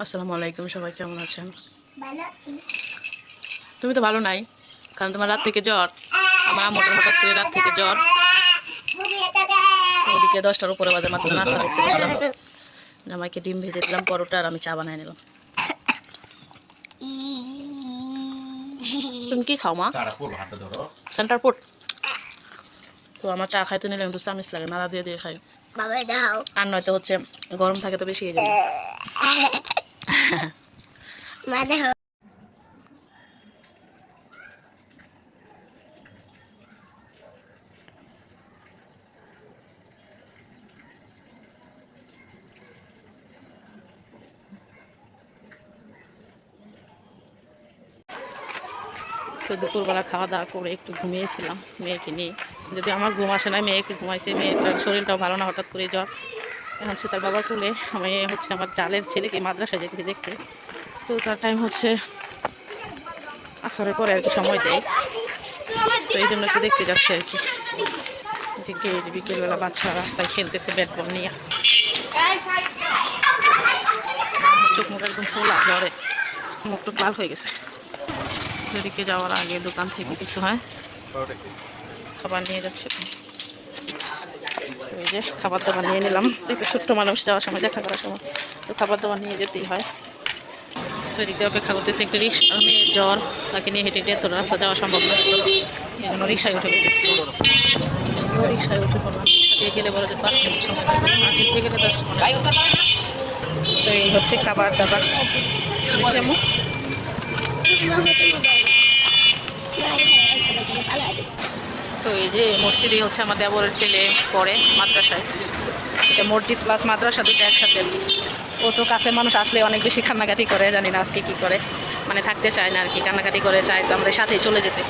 আসসালামু আলাইকুম, সবাই কেমন আছেন? ভালো আছি। তুমি তো ভালো নাই, কারণ তোমার রাত থেকে জ্বর। আমার আম্মুর হঠাৎ করে রাত থেকে জ্বর। ওদিকে 10টার উপরে বাজে, মাত্র নাস্তা করতে বসলাম। জামাইকে ডিম ভেজে দিলাম, পরোটা, আর আমি চা বানিয়ে নিলাম। তুমি কি খাও মা? Centre food. তো আমার চা খাইতে নিলে কিন্তু চামিচ লাগে, নাড়া দিয়ে দিয়ে খাই। আর নয়তো হচ্ছে গরম থাকে তো বেশি হয়ে যাবে। তো দুপুরবেলা খাওয়া দাওয়া করে একটু ঘুমিয়েছিলাম মেয়েকে নিয়ে। যদি আমার ঘুম আসে না, মেয়ে একটু ঘুমাইছে, মেয়েটার শরীরটাও ভালো না, হঠাৎ করে জ্বর। এখন সে তার বাবার কোলে। আমি হচ্ছে আমার জালের ছেলেকে মাদ্রাসায় যেতে দেখতে। তো তার টাইম হচ্ছে আসরের পরে আর কি, সময় দেয়। তো এই জন্য একটু দেখতে যাচ্ছে আর কি, যে গেট বিকেলবেলা বাচ্চারা রাস্তায় খেলতেছে ব্যাট বল নিয়ে। চোখ মুখ একদম ফোলা, জ্বরে মুখ টুক লাল হয়ে গেছে। ওদিকে যাওয়ার আগে দোকান থেকে কিছু হয় খাবার নিয়ে যাচ্ছে। এই যে খাবার দাবার নিয়ে নিলাম, একটু ছোট্ট মানুষ, যাওয়ার সময় দেখা করার সময় তো খাবার দাবার নিয়ে যেতেই হয়। তো এদিকে অপেক্ষা করতেছে একটু রিক্সা, আমি জ্বর, তাকে নিয়ে হেঁটে হেঁটে তো রাস্তা যাওয়া সম্ভব না, এই জন্য রিক্সায় উঠে পড়তেছি। রিক্সায় উঠে পড়লাম, গেলে বলো যে 5 মিনিট সময় লাগবে, আর হেঁটে গেলে 10 মিনিট। তো এই হচ্ছে খাবার দাবার। কেমন তো এই যে মসজিদে হচ্ছে আমার দেবরের ছেলে পড়ে মাদ্রাসায়। এটা মসজিদ প্লাস মাদ্রাসা দুটো একসাথে। ও তো কাছের মানুষ আসলে অনেক বেশি কান্নাকাটি করে, জানি না আজকে কী করে, মানে থাকতে চায় না আর কি, কান্নাকাটি করে, চায় তো আমাদের সাথেই চলে যেতে।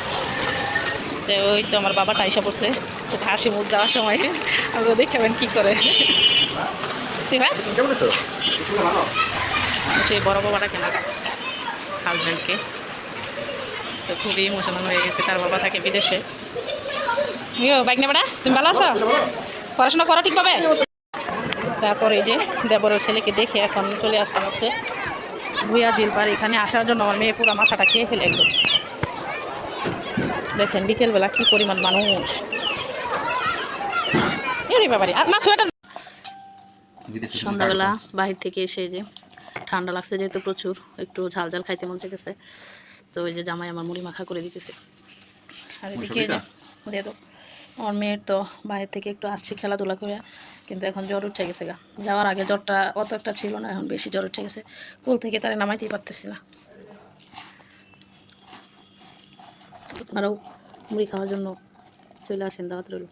তো ওই তো আমার বাবাটা এসে পড়ছে, খুব হাসি মুখ দেওয়ার সময় আমরা দেখাবেন কী করে। সেই বড় বাবাটা কেন হাজব্যান্ডকে, তো খুবই ইমোশনাল হয়ে গেছে, তার বাবা থাকে বিদেশে। বাইক নেবে, তুমি ভালো আছো? পড়াশোনা করো ঠিকভাবে? তারপরে এই যে দেবরের ছেলেকে দেখে এখন চলে আসলাম হচ্ছে ভুইয়া জিলপার। এখানে আসার জন্য আমার মেয়ে পুরো মাথাটা খেয়ে ফেলে একদম। দেখেন বিকেলবেলা কি পরিমাণ মানুষ। সন্ধ্যাবেলা বাহির থেকে এসে যে ঠান্ডা লাগছে যেহেতু প্রচুর, একটু ঝাল ঝাল খাইতে মন চাইতেছে। তো ওই যে জামাই আমার মুড়ি মাখা করে দিতেছে। আর এদিকে দিয়ে দাও। আমার মেয়ের তো বাইরে থেকে একটু আসছে খেলাধুলা করে, কিন্তু এখন জ্বর উঠে গেছে গা। যাওয়ার আগে জ্বরটা অত একটা ছিল না, এখন বেশি জ্বর উঠে গেছে, কোল থেকে তারা নামাইতেই পারতেছি না। আপনারাও মুড়ি খাওয়ার জন্য চলে আসেন, দাওয়াত রইল।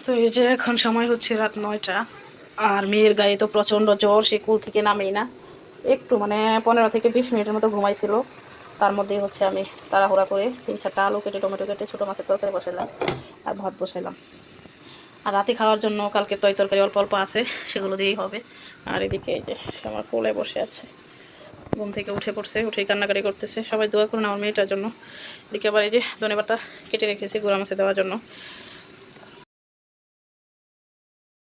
তো এই যে এখন সময় হচ্ছে রাত 9টা, আর মেয়ের গায়ে তো প্রচণ্ড জ্বর, সে কোল থেকে নামেই না। একটু মানে 15 থেকে 20 মিনিটের মতো ঘুমাইছিল, তার মধ্যেই হচ্ছে আমি তাড়াহুড়া করে 3-4টা আলু কেটে, টমেটো কেটে, ছোটো মাছের তরকারি বসাইলাম আর ভাত বসাইলাম। আর রাতে খাওয়ার জন্য কালকে তরকারি অল্প অল্প আছে, সেগুলো দিয়েই হবে। আর এদিকে এই যে আমার কোলে বসে আছে, ঘুম থেকে উঠে পড়ছে, উঠেই কান্নাকাটি করতেছে। সবাই দোয়া করুন আমার মেয়েটার জন্য। এদিকে আবার এই যে ধনেপাতা কেটে রেখেছি গুঁড়া মাছে দেওয়ার জন্য।